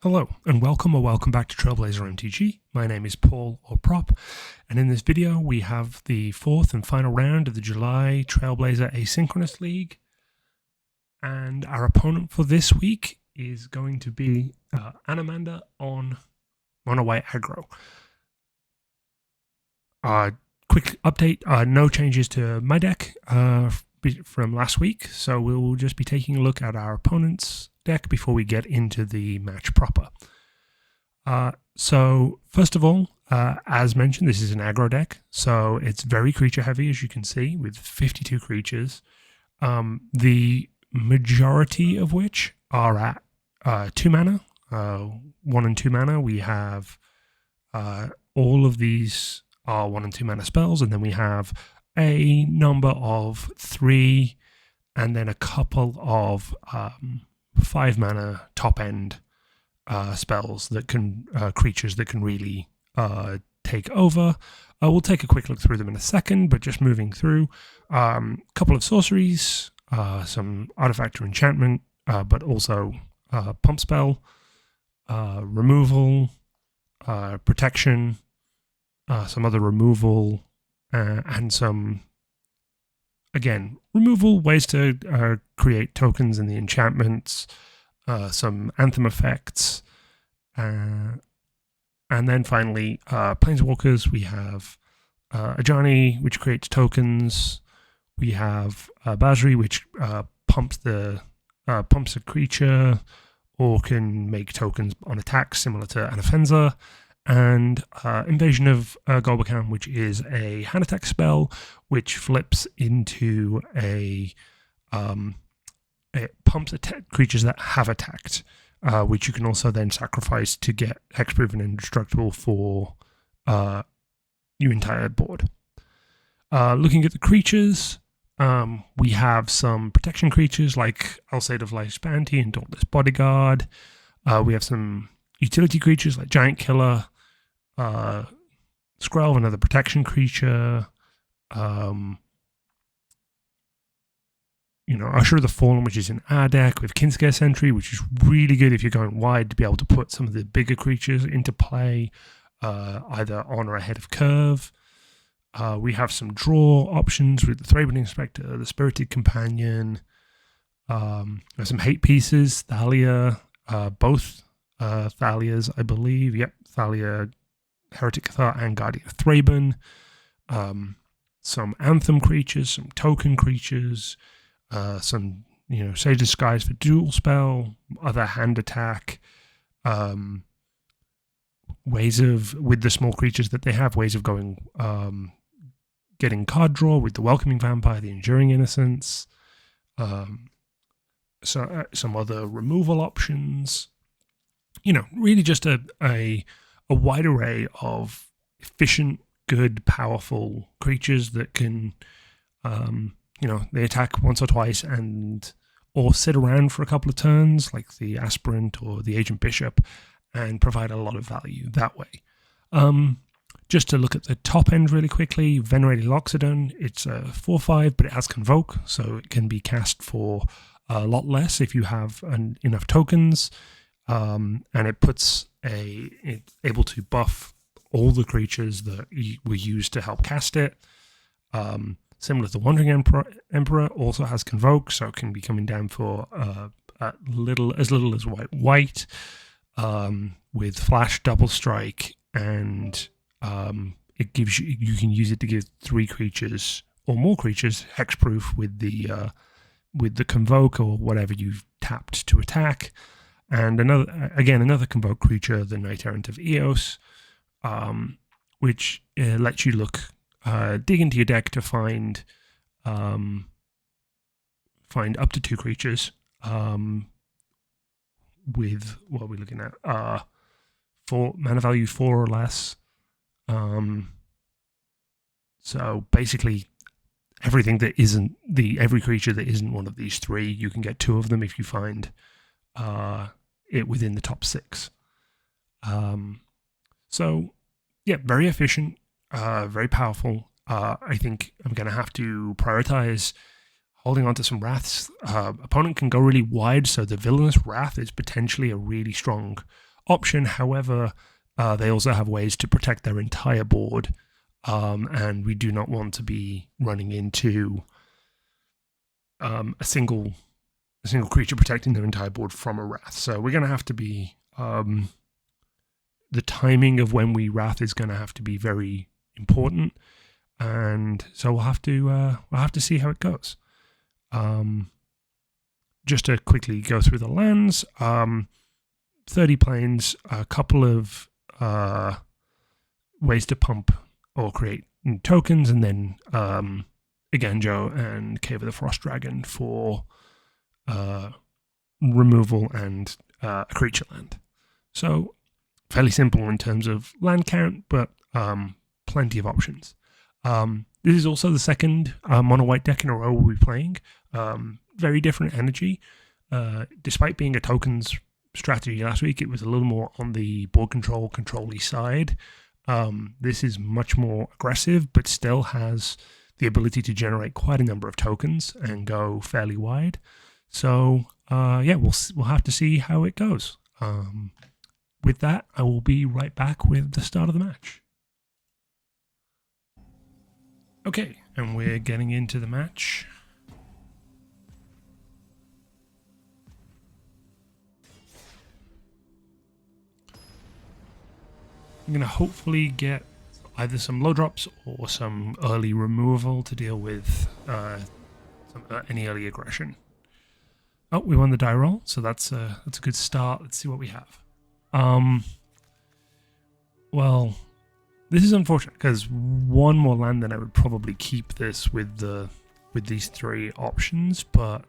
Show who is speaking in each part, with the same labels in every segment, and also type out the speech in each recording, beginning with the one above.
Speaker 1: Hello, and welcome back to Trailblazer MTG. My name is Paul, or Prop, and in this video we have the fourth and final round of the July Trailblazer Asynchronous League. And our opponent for this week is going to be Anamander on Mon-White Aggro. Quick update, no changes to my deck from last week, so we'll just be taking a look at our opponent's deck before we get into the match proper. So first of all, as mentioned, this is an aggro deck, so it's very creature heavy, as you can see, with 52 creatures, the majority of which are at 2 mana, 1 and 2 mana. We have all of these are 1 and 2 mana spells, and then we have a number of 3 and then a couple of 5 mana top end spells that can creatures that can really take over. We'll take a quick look through them in a second, but just moving through, couple of sorceries, some artifact or enchantment, but also pump spell, removal, protection, some other removal, and some, again, removal, ways to create tokens in the enchantments, some anthem effects, and then finally, planeswalkers. We have Ajani, which creates tokens. We have Basri, which pumps a creature or can make tokens on attack, similar to Anafenza. And Invasion of Golbakam, which is a hand attack spell, which flips into it pumps creatures that have attacked, which you can also then sacrifice to get hexproof and indestructible for your entire board. Looking at the creatures, we have some protection creatures like Alseid of Life's Bounty and Dauntless Bodyguard. We have some utility creatures like Giant Killer, Skrelv, another protection creature, Usher of the Fallen, which is in our deck, with Kinscare Sentry, which is really good if you're going wide to be able to put some of the bigger creatures into play, either on or ahead of curve. We have some draw options with the Thraben Inspector, the Spirited Companion, some hate pieces, Thalia, both Thalias, I believe. Yep, Thalia, Heretic Cathar, and Guardian of Thraben. Some anthem creatures, some token creatures, some Sage Disguise for dual spell, other hand attack, ways of, with the small creatures that they have, ways of going, getting card draw with the Welcoming Vampire, the Enduring Innocence, so some other removal options. Really just a wide array of efficient, good, powerful creatures that can, they attack once or twice or sit around for a couple of turns, like the Aspirant or the Agent Bishop, and provide a lot of value that way. Just to look at the top end really quickly, Venerated Loxodon, it's a 4/5, but it has Convoke, so it can be cast for a lot less if you have enough tokens, and it's able to buff all the creatures that were used to help cast it. Similar to the Wandering Emperor, also has Convoke, so it can be coming down for as little as white, with Flash, Double Strike, and it gives you can use it to give 3 creatures or more creatures hexproof with the Convoke or whatever you've tapped to attack. And another Convoke creature, the Knight Errant of Eos, which lets you dig into your deck to find up to 2 creatures with, what are we looking at? 4 mana value, 4 or less. So basically, every creature that isn't one of these 3, you can get 2 of them if you find it within the top 6. So yeah, very efficient, very powerful. I think I'm going to have to prioritize holding on to some Wraths. Opponent can go really wide, so the Villainous Wrath is potentially a really strong option. However, they also have ways to protect their entire board, and we do not want to be running into a single creature protecting their entire board from a Wrath. So we're going to have to be the timing of when we Wrath is going to have to be very important, and so we'll have to see how it goes. Just to quickly go through the lands, 30 planes, a couple of ways to pump or create tokens, and then Aggro and Cave of the Frost Dragon for removal and a creature land. So fairly simple in terms of land count, but plenty of options. This is also the second Mon-White deck in a row we'll be playing. Very different energy. Despite being a tokens strategy last week, it was a little more on the board control-y side. This is much more aggressive, but still has the ability to generate quite a number of tokens and go fairly wide. So yeah, we'll have to see how it goes. With that, I will be right back with the start of the match. Okay, and we're getting into the match. I'm going to hopefully get either some low drops or some early removal to deal with any early aggression. Oh, we won the die roll, so that's a good start. Let's see what we have. Well, this is unfortunate because one more land, then I would probably keep this with these three options, but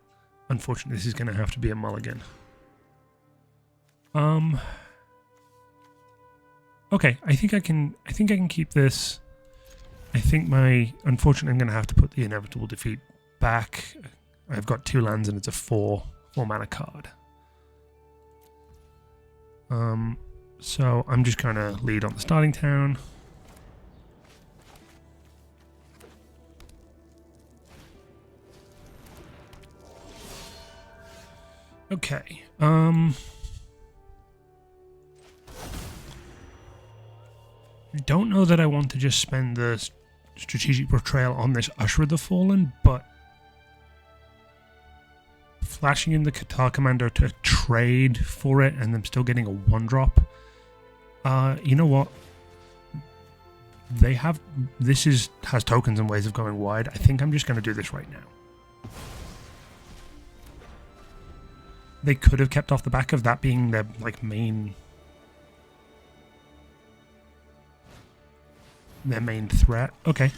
Speaker 1: unfortunately, this is going to have to be a mulligan. Okay, I think I can keep this. Unfortunately, I'm going to have to put the Inevitable Defeat back. I've got 2 lands and it's a 4 mana card. So I'm just going to lead on the starting town. Okay. I don't know that I want to just spend the strategic betrayal on this Usher of the Fallen, but flashing in the Qatar Commander to trade for it and them still getting a 1-drop. You know what? Has tokens and ways of going wide. I think I'm just going to do this right now. They could have kept off the back of that being their main threat. Okay.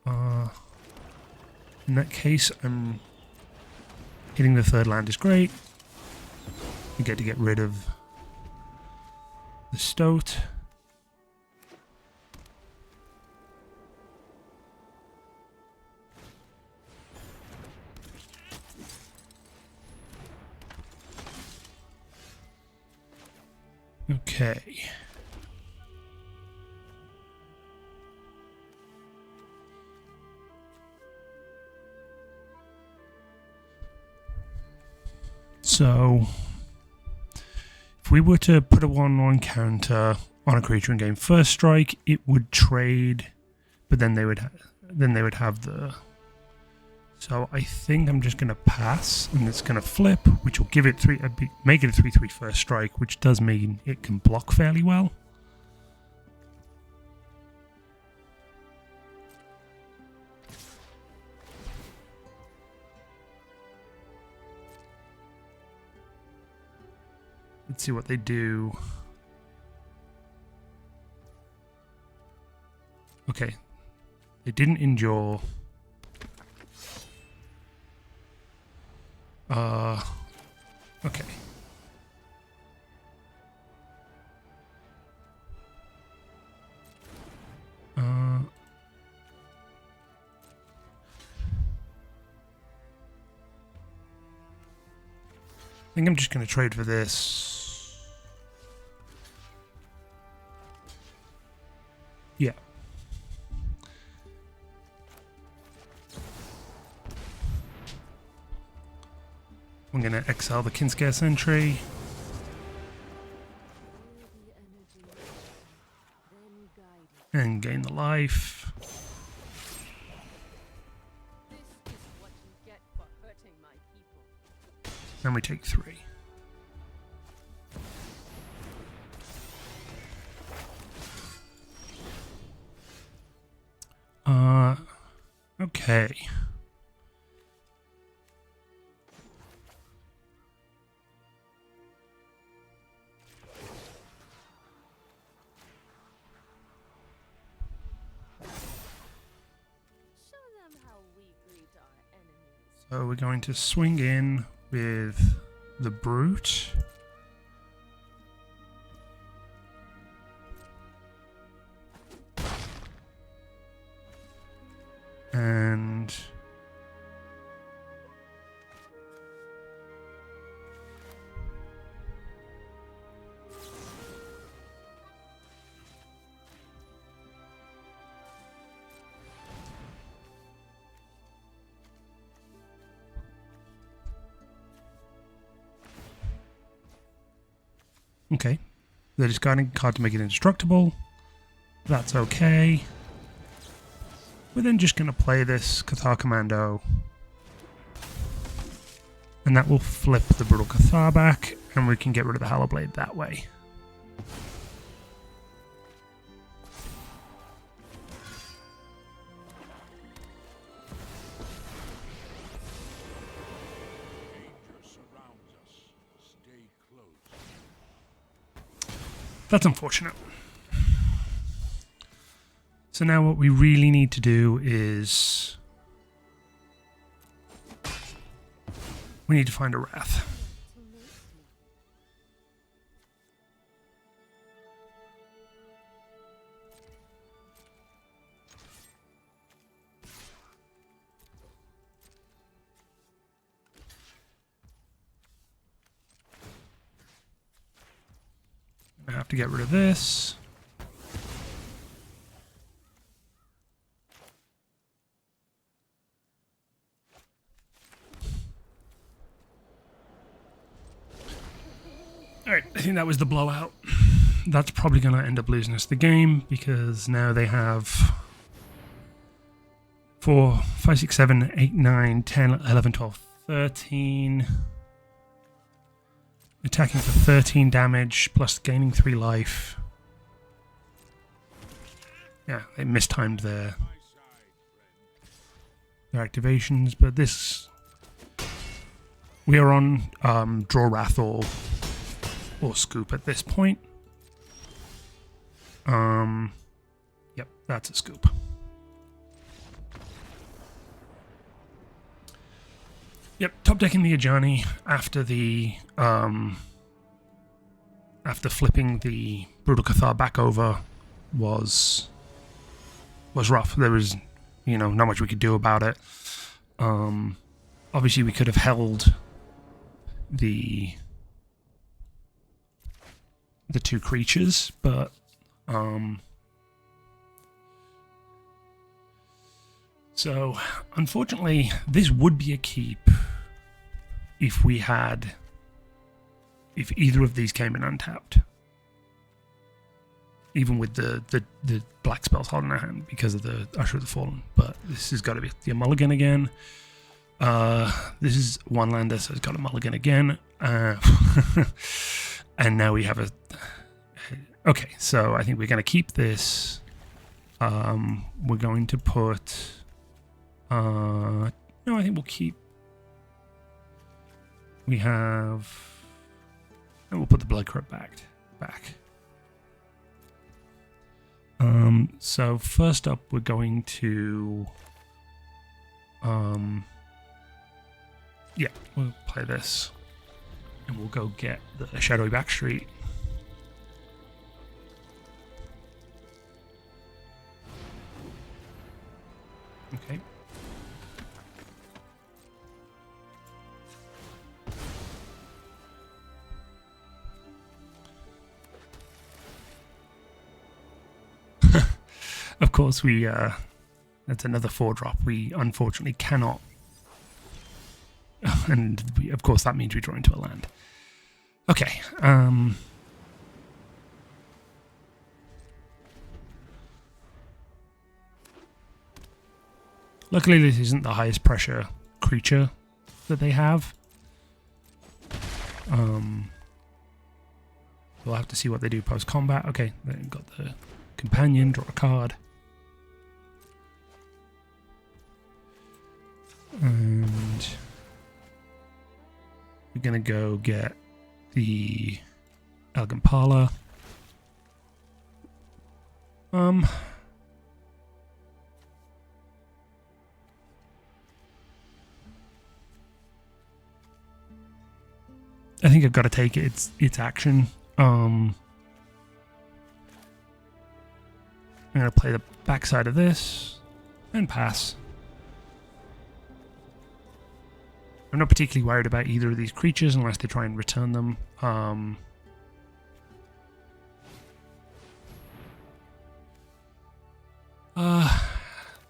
Speaker 1: In that case, hitting the 3rd land is great. You get to get rid of the Stoat. Okay. So, if we were to put a 1/1 counter on a creature and gain first strike, it would trade, but then they would have the. So I think I'm just going to pass, and it's going to flip, which will give it make it a 3/3 first strike, which does mean it can block fairly well. Let's see what they do. Okay. They didn't endure. Okay. I think I'm just going to trade for this. Yeah. I'm going to exile the Kinscare Sentry. And gain the life.
Speaker 2: This is what you get for hurting my people.
Speaker 1: Then we take 3. Okay.
Speaker 2: Show them how we greet our enemies.
Speaker 1: So we're going to swing in with the Brute. And okay. They're discarding a card to make it indestructible. That's okay. We're then just going to play this Cathar Commando. And that will flip the Brutal Cathar back, and we can get rid of the Hallowblade that way. That's unfortunate. So now what we really need to do is we need to find a Wrath. I have to get rid of this. Alright, I think that was the blowout. That's probably going to end up losing us the game because now they have 4, 5, 6, 7, 8, 9, 10, 11, 12, 13. Attacking for 13 damage plus gaining 3 life. Yeah, they mistimed their activations, but this... We are on Draw Wrath or Scoop at this point. Yep, that's a Scoop. Yep, top decking the Ajani after the after flipping the Brutal Cathar back over was rough. There was, not much we could do about it. Obviously we could have held the 2 creatures, but so unfortunately this would be a keep if either of these came in untapped, even with the black spells holding our hand because of the Usher of the Fallen. But this has got to be the mulligan again. This is one lander, so it's got a mulligan again. And now we have a... Okay, so I think we're going to keep this. We're going to put... No, I think we'll keep... We have... And we'll put the Blood Corrupt back. So first up, we're going to... Yeah, we'll play this. And we'll go get the Shadowy Backstreet. Okay. Of course, that's another 4-drop. We unfortunately cannot. And of course, that means we draw into a land. Okay. Luckily, this isn't the highest pressure creature that they have. We'll have to see what they do post-combat. Okay, they've got the companion, draw a card. And we're going to go get the Elegant Parlor. I think I've got to take its action. I'm going to play the backside of this and pass. I'm not particularly worried about either of these creatures unless they try and return them.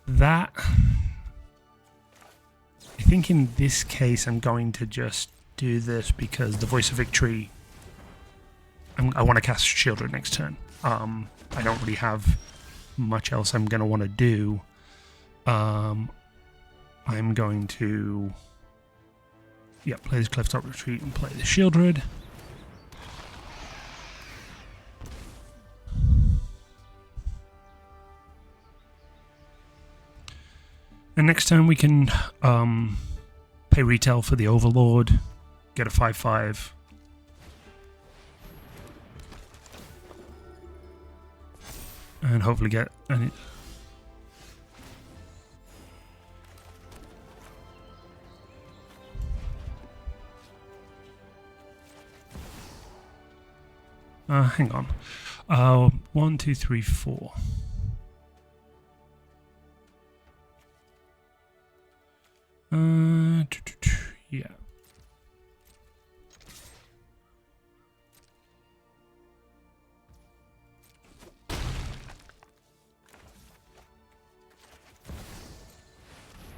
Speaker 1: That... I think in this case I'm going to just do this because the Voice of Victory... I want to cast Shieldred next turn. I don't really have much else I'm going to want to do. I'm going to... yeah, play this Clifftop Retreat and play the Shieldred. And next turn we can pay retail for the Overlord, get a 5/5. And hopefully get an... hang on. 1, 2, 3, 4. Yeah.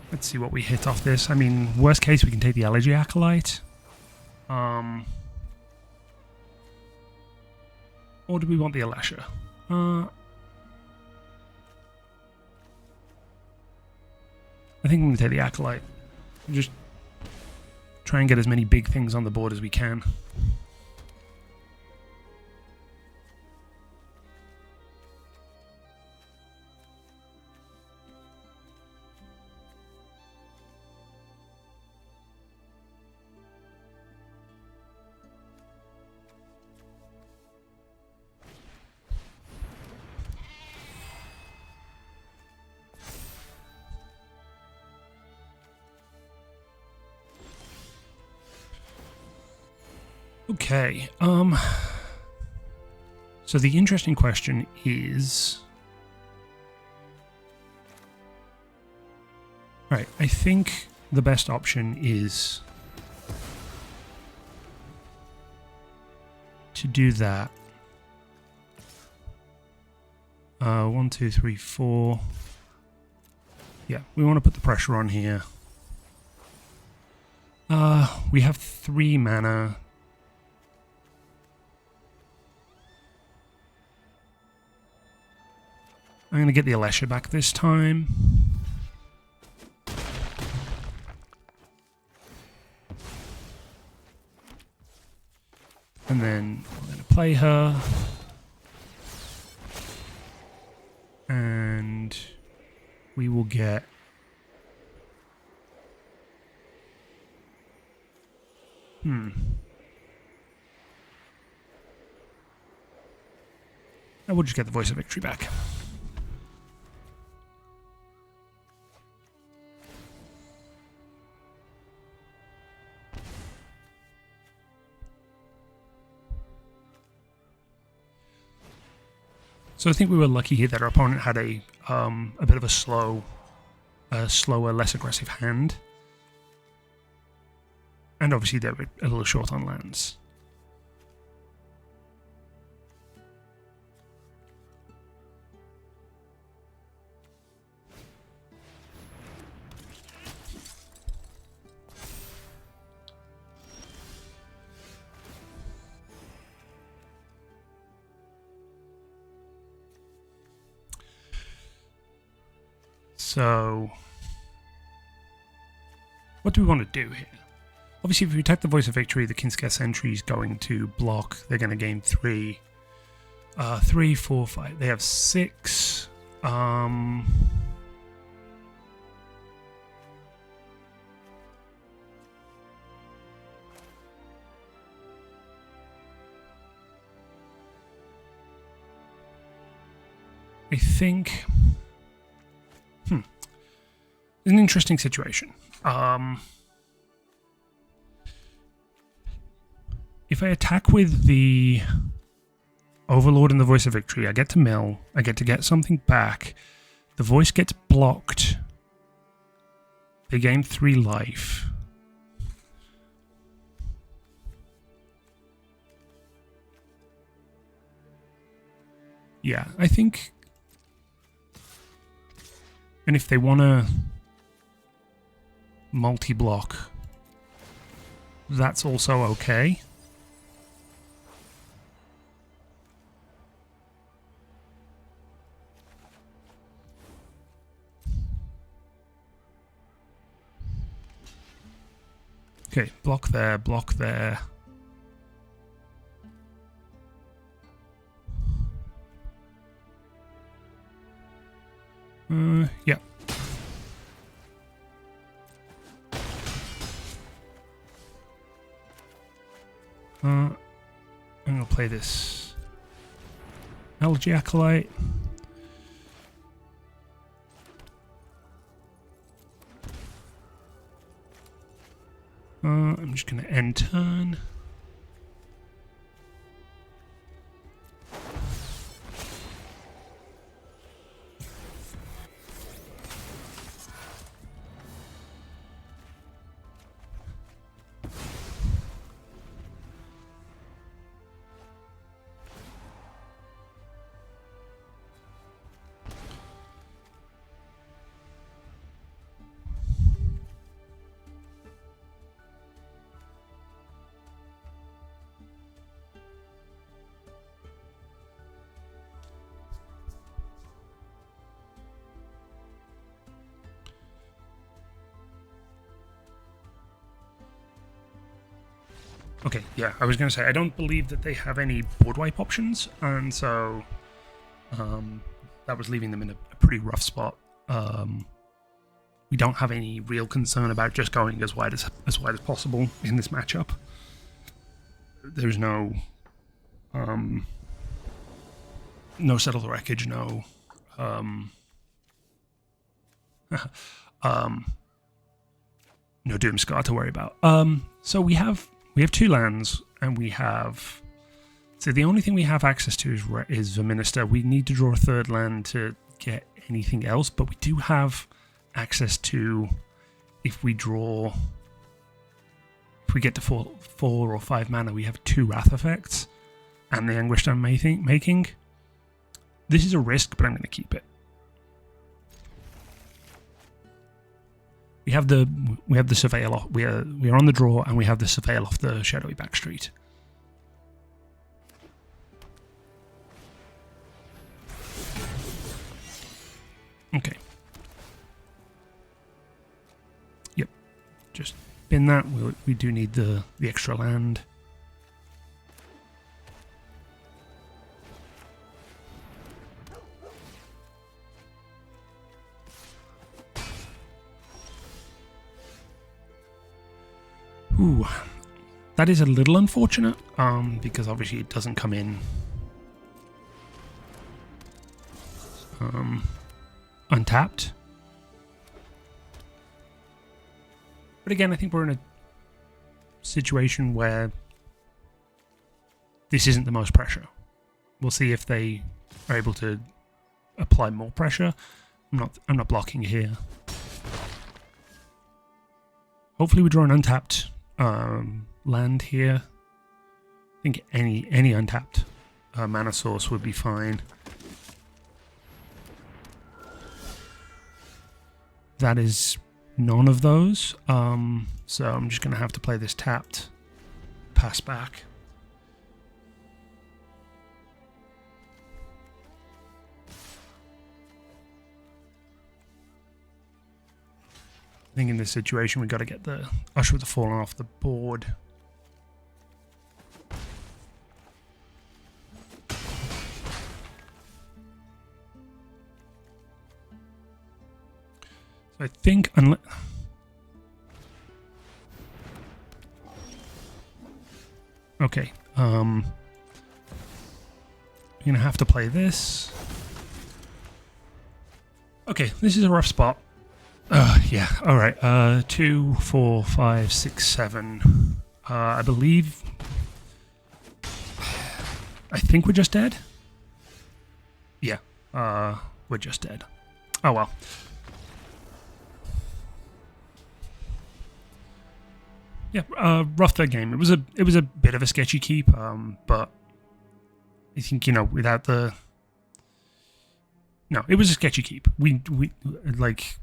Speaker 1: Let's see what we hit off this. I mean, worst case, we can take the Elegy Acolyte. Or do we want the Alesha? I think I'm going to take the Acolyte. Just try and get as many big things on the board as we can. Okay, so the interesting question is... Right, I think the best option is to do that. 1, 2, 3, 4. Yeah, we want to put the pressure on here. We have 3 mana. I'm going to get the Alesha back this time. And then I'm going to play her. And we will get... And we'll just get the Voice of Victory back. So I think we were lucky here that our opponent had a bit of a slower, less aggressive hand. And obviously they were a little short on lands. So what do we want to do here? Obviously, if we attack the Voice of Victory, the Kinsker Sentry is going to block. They're going to gain 3. 3, 4, 5. They have 6. I think... It's an interesting situation. If I attack with the Overlord and the Voice of Victory, I get to mill, I get to get something back, the voice gets blocked, they gain 3 life. Yeah, I think... And if they want to multi-block, that's also okay. Okay, block there, block there. Yeah. I'm gonna play this Algae Acolyte. I'm just gonna end turn. Okay, yeah, I was going to say, I don't believe that they have any board wipe options, and so that was leaving them in a pretty rough spot. We don't have any real concern about just going as wide as possible in this matchup. There's no Settle the Wreckage, no no Doomscar to worry about. So we have 2 lands, and we have... So the only thing we have access to is Verminister. We need to draw a 3rd land to get anything else, but we do have access to... If we get to 4 or 5 mana, we have 2 Wrath effects, and the Anguished Unmaking. This is a risk, but I'm going to keep it. We have the Surveil. We are on the draw, and we have the Surveil off the Shadowy Backstreet. Okay. Yep. Just bin that. We do need the extra land. Ooh, that is a little unfortunate, because obviously it doesn't come in untapped. But again, I think we're in a situation where this isn't the most pressure. We'll see if they are able to apply more pressure. I'm not blocking here. Hopefully we draw an untapped land here. I think any untapped mana source would be fine. That is none of those. So I'm just going to have to play this tapped, pass back. I think in this situation we got to get the Usher with the Fallen off the board. So I think unless... Okay, I'm gonna have to play this. Okay, this is a rough spot. Yeah, alright. 2, 4, 5, 6, 7. I believe... I think we're just dead? Yeah, we're just dead. Oh well. Yeah, rough third game. It was a bit of a sketchy keep, but I think, you know, without the... No, it was a sketchy keep. We like...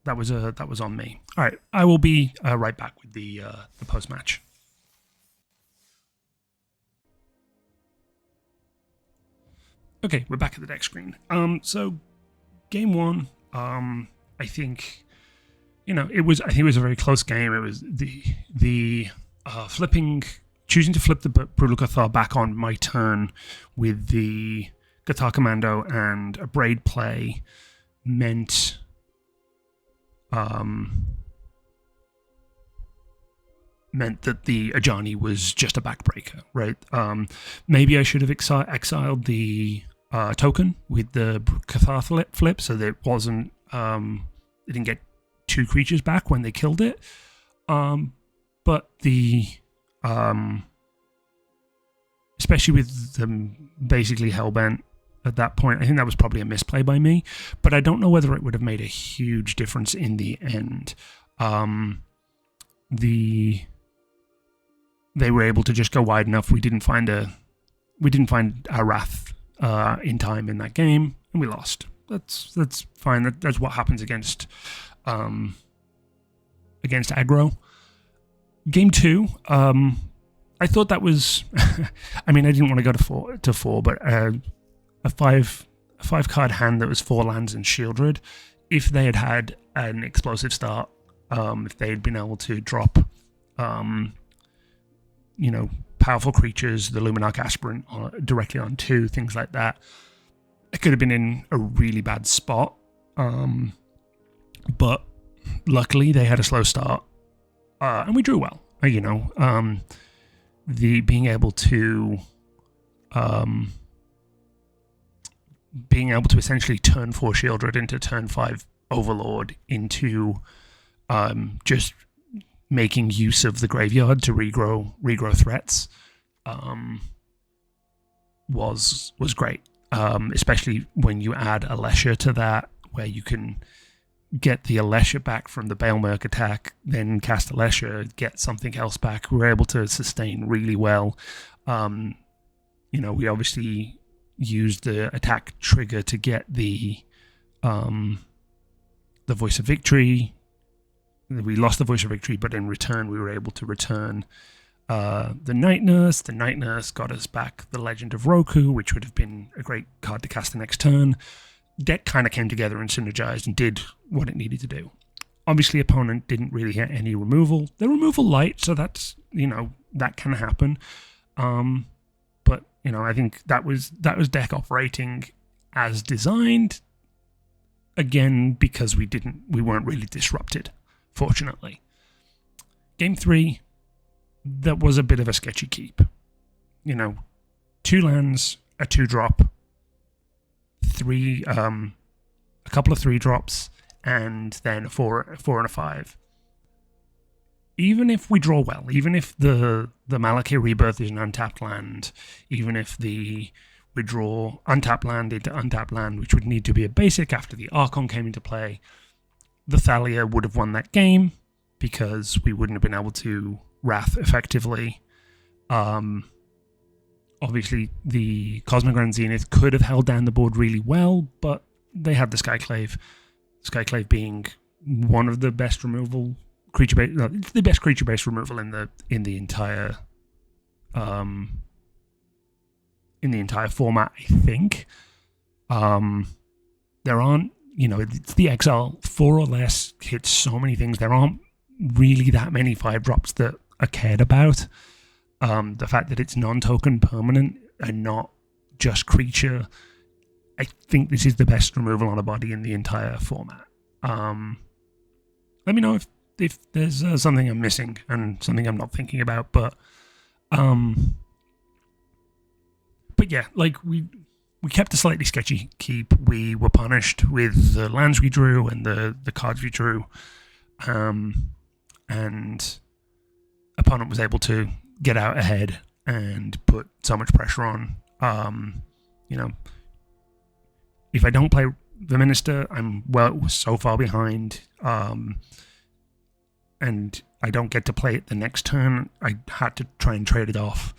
Speaker 1: That was on me. All right, I will be right back with the post match. Okay, we're back at the deck screen. So game one, I think, you know, I think it was a very close game. It was the choosing to flip the Brutal Cathar back on my turn with the Cathar Commando and a Braid play meant. Meant that the Ajani was just a backbreaker, right? Maybe I should have exiled the token with the Cathar flip so that it wasn't, it didn't get 2 creatures back when they killed it. But especially with them basically hellbent at that point, I think that was probably a misplay by me, but I don't know whether it would have made a huge difference in the end. They were able to just go wide enough. We didn't find our wrath in time in that game, and we lost. That's fine. That's what happens against aggro. Game 2, I thought that was. I mean, I didn't want to go to four, but a 5 card hand that was 4 lands and Shieldred. If they had an explosive start, if they had been able to drop, you know, powerful creatures, the Luminarch Aspirant directly on 2, things like that, it could have been in a really bad spot. But luckily they had a slow start, and we drew well. You know, the being able to essentially turn 4 Shieldred into turn 5 Overlord into just making use of the graveyard to regrow threats was great. Especially when you add Alesha to that, where you can get the Alesha back from the Baelmerk attack, then cast Alesha, get something else back. We were able to sustain really well. You know, we obviously used the attack trigger to get the Voice of Victory. We lost the Voice of Victory, but in return we were able to return the Night Nurse. The Night Nurse got us back the Legend of Roku, which would have been a great card to cast the next turn. Deck kind of came together and synergized and did what it needed to do. Obviously, opponent didn't really get any removal. They're removal light, so that's, you know, that can happen. But, you know, I think that was deck operating as designed. Again, because we weren't really disrupted, fortunately. Game 3, that was a bit of a sketchy keep. You know, 2 lands, a 2-drop, 3, a couple of 3-drops, and then a 4 and a 5. Even if we draw well, even if the Malakir Rebirth is an untapped land, even if we draw untapped land into untapped land, which would need to be a basic after the Archon came into play, the Thalia would have won that game because we wouldn't have been able to Wrath effectively. Obviously, the Cosmic Grand Zenith could have held down the board really well, but they had the Skyclave. Skyclave being one of the best removal the best creature-based removal in the entire format, I think. There aren't it's the Exile. 4 or less hits so many things. There aren't really that many 5-drops that are cared about. The fact that it's non-token permanent and not just creature, I think this is the best removal on a body in the entire format. Let me know if there's something I'm missing and something I'm not thinking about, but yeah, like we kept a slightly sketchy keep. We were punished with the lands we drew and the cards we drew, and opponent was able to get out ahead and put so much pressure on. If I don't play the Minister, I'm so far behind, and I don't get to play it the next turn. I had to try and trade it off.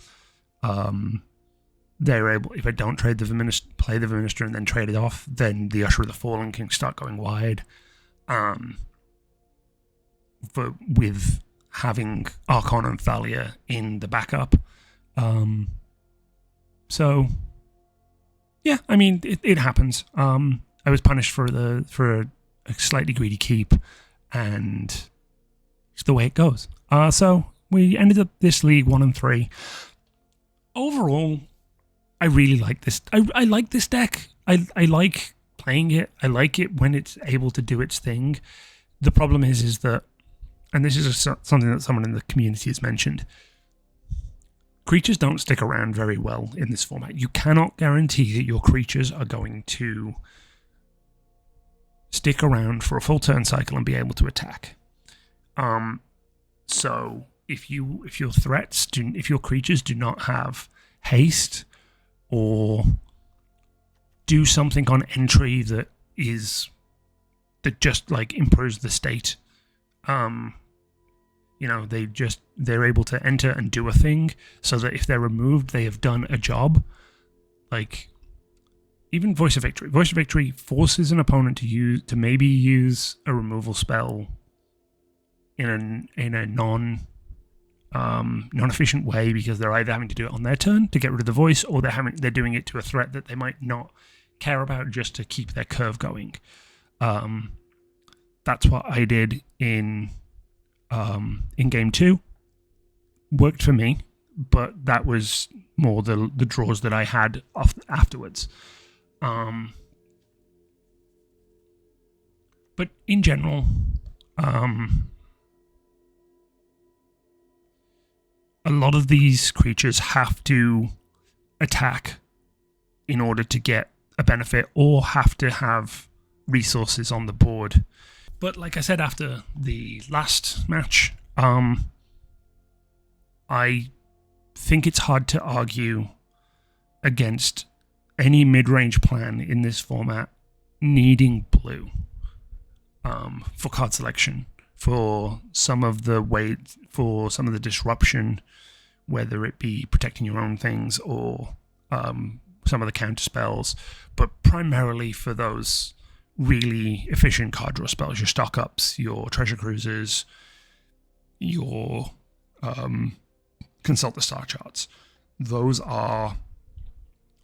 Speaker 1: They're able, if I don't play the Minister and then trade it off, then the Usher of the Fallen can start going wide. But with having Archon and Thalia in the backup. So yeah, I mean it happens. I was punished for a slightly greedy keep, and it's the way it goes. So we ended up this league 1-3. Overall, I really like this. I like this deck. I like playing it. I like it when it's able to do its thing. The problem is that, and this is something that someone in the community has mentioned, creatures don't stick around very well in this format. You cannot guarantee that your creatures are going to stick around for a full turn cycle and be able to attack. So if your creatures do not have haste or do something on entry that just like improves the state, they're able to enter and do a thing, so that if they're removed, they have done a job. Like even Voice of Victory. Voice of Victory forces an opponent to maybe use a removal spell in a non-efficient way, because they're either having to do it on their turn to get rid of the voice, or they're doing it to a threat that they might not care about just to keep their curve going. That's what I did in game 2. Worked for me, but that was more the draws that I had afterwards. But in general, a lot of these creatures have to attack in order to get a benefit, or have to have resources on the board. But like I said after the last match, I think it's hard to argue against any mid-range plan in this format needing blue for card selection, for some of the disruption, whether it be protecting your own things or some of the counter spells, but primarily for those really efficient card draw spells, your stock ups, your treasure cruisers, your consult the star charts. Those are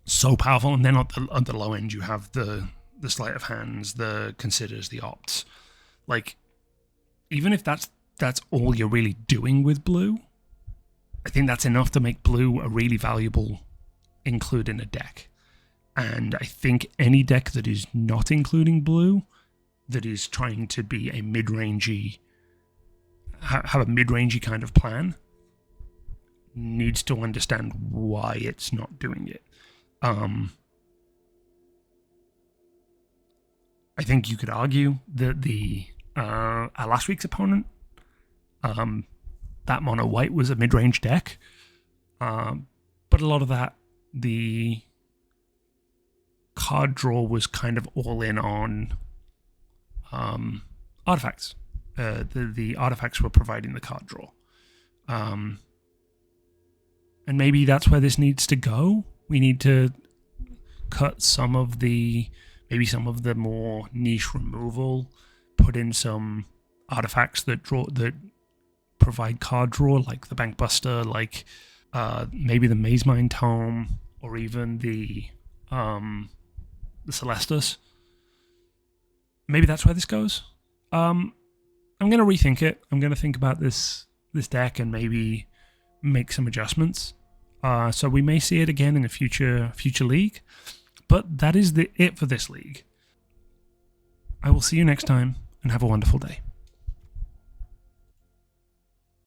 Speaker 1: so powerful, and then at the low end you have the sleight of hands, the considers, the opts. Like, even if that's all you're really doing with blue, I think that's enough to make blue a really valuable include in a deck. And I think any deck that is not including blue, that is trying to be a mid-rangey, have a mid-rangey kind of plan, needs to understand why it's not doing it. I think you could argue that our last week's opponent, that Mon-White was a mid-range deck, but a lot of that, the card draw was kind of all in on artifacts. The artifacts were providing the card draw. And maybe that's where this needs to go. We need to cut some of the more niche removal, put in some artifacts that provide card draw, like the Bankbuster, like maybe the Maze Mine Tome, or even the Celestus. maybe that's where this goes. I'm going to rethink it. I'm going to think about this deck and maybe make some adjustments. So we may see it again in a future league. But that is it for this league. I will see you next time, and have a wonderful day.